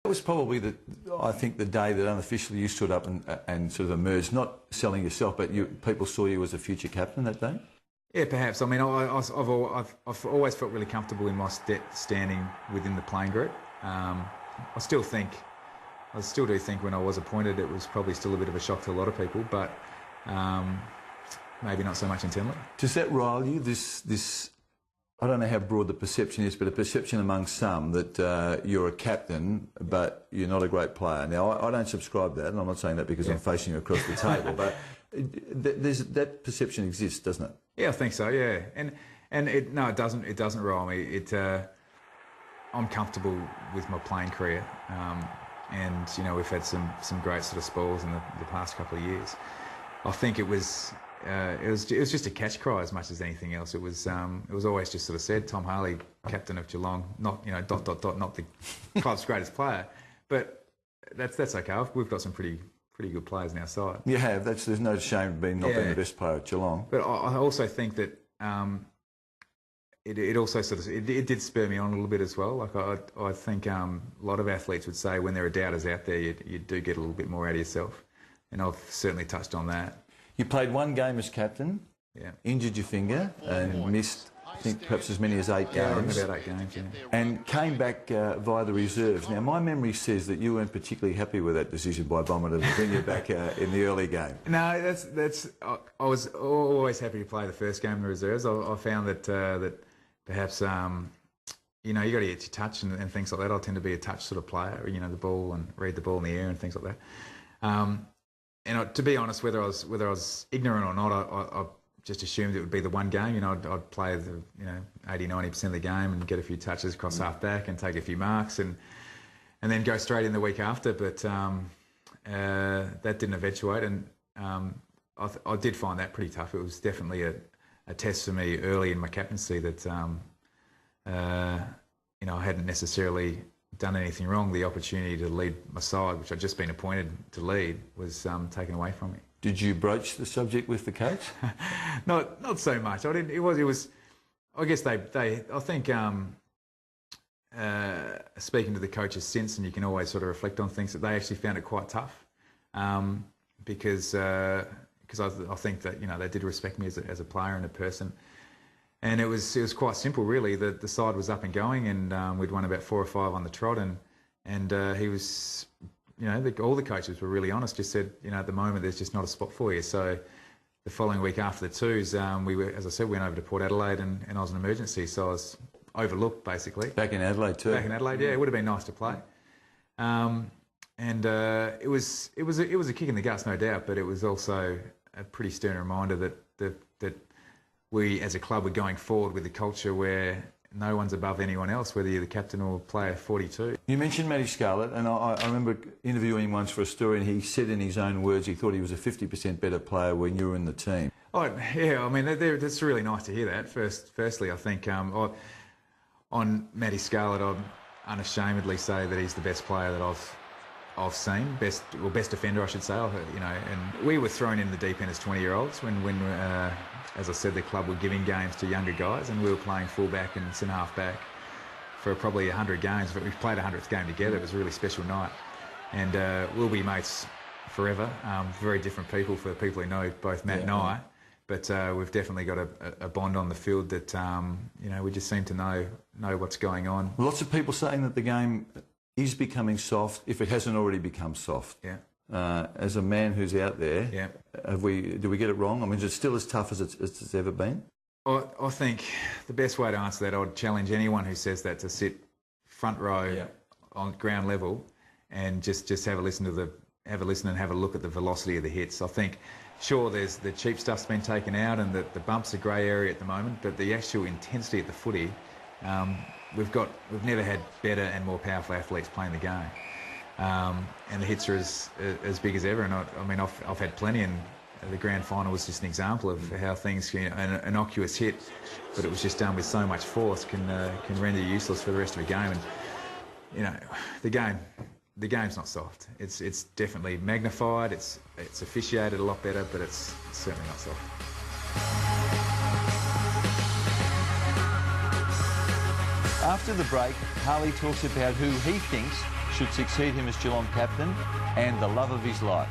That was probably I think the day that unofficially you stood up and sort of emerged, not selling yourself, but people saw you as a future captain that day? Yeah, perhaps. I mean, I've always felt really comfortable in my standing within the playing group. I still do think when I was appointed it was probably still a bit of a shock to a lot of people, but maybe not so much internally. Does that rile you, this I don't know how broad the perception is, but a perception among some that you're a captain, but you're not a great player? Now, I don't subscribe to that, and I'm not saying that because I'm facing you across the table, but that perception exists, doesn't it? Yeah, I think so. Yeah, and it doesn't. It doesn't rile me. I'm comfortable with my playing career, and we've had some great sort of spells in the past couple of years. I think it was just a catch cry as much as anything else. It was always just sort of said, Tom Harley, captain of Geelong, not not the club's greatest player, but that's okay. We've got some pretty good players in our side. You have. There's no shame in being the best player at Geelong. But I also think that it also it did spur me on a little bit as well. Like I think a lot of athletes would say when there are doubters out there, you do get a little bit more out of yourself, and I've certainly touched on that. You played one game as captain, injured your finger, and missed, I think, perhaps as many as 8 games. About 8 games, yeah. And came back via the reserves. Now, my memory says that you weren't particularly happy with that decision by Bomber to bring you back in the early game. No, that's. I was always happy to play the first game in the reserves. I found that perhaps you got to get your touch and things like that. I tend to be a touch sort of player. The ball and read the ball in the air and things like that. And to be honest, whether I was ignorant or not, I just assumed it would be the one game. I'd play the 80-90% of the game and get a few touches across half back and take a few marks and then go straight in the week after. But that didn't eventuate, and I did find that pretty tough. It was definitely a test for me early in my captaincy that I hadn't necessarily done anything wrong. The opportunity to lead my side, which I'd just been appointed to lead, was taken away from me. Did you broach the subject with the coach? Not so much. I didn't. It was. I guess I think speaking to the coaches since, and you can always sort of reflect on things, that they actually found it quite tough, because I think that they did respect me as a player and a person. And it was quite simple, really. The side was up and going, and we'd won about 4 or 5 on the trot, and he was, all the coaches were really honest. Just said, at the moment there's just not a spot for you. So the following week after the twos, we went over to Port Adelaide, and I was an emergency, so I was overlooked basically. Back in Adelaide too. Back in Adelaide, yeah. It would have been nice to play, and it was a kick in the guts, no doubt, but it was also a pretty stern reminder that we as a club were going forward with a culture where no one's above anyone else, whether you're the captain or player 42. You mentioned Matty Scarlett, and I remember interviewing him once for a story, and he said in his own words he thought he was a 50% better player when you were in the team. Oh, yeah, I mean, that's really nice to hear that. Firstly, I think on Matty Scarlett, I'd unashamedly say that he's the best player that I've seen, best defender, I should say. And we were thrown in the deep end as 20-year-olds when as I said, the club were giving games to younger guys, and we were playing fullback and centre-half back for probably 100 games. But we played a 100th game together. It was a really special night, and we'll be mates forever. Very different people for people who know both Matt and I, but we've definitely got a bond on the field that we just seem to know what's going on. Lots of people saying that the game is becoming soft, if it hasn't already become soft. Yeah. As a man who's out there, do we get it wrong? I mean, is it still as tough as it's ever been? I think the best way to answer that, I'd challenge anyone who says that to sit front row on ground level and just have a listen and have a look at the velocity of the hits. I think, sure, there's the cheap stuff's been taken out and the bumps are grey area at the moment, but the actual intensity at the footy, we've never had better and more powerful athletes playing the game. And the hits are as big as ever, and I've had plenty, and the grand final was just an example of how things, an innocuous hit, but it was just done with so much force, can render you useless for the rest of a game. And the game's not soft. It's definitely magnified. It's officiated a lot better, but it's certainly not soft. After the break, Harley talks about who he thinks should succeed him as Geelong captain and the love of his life.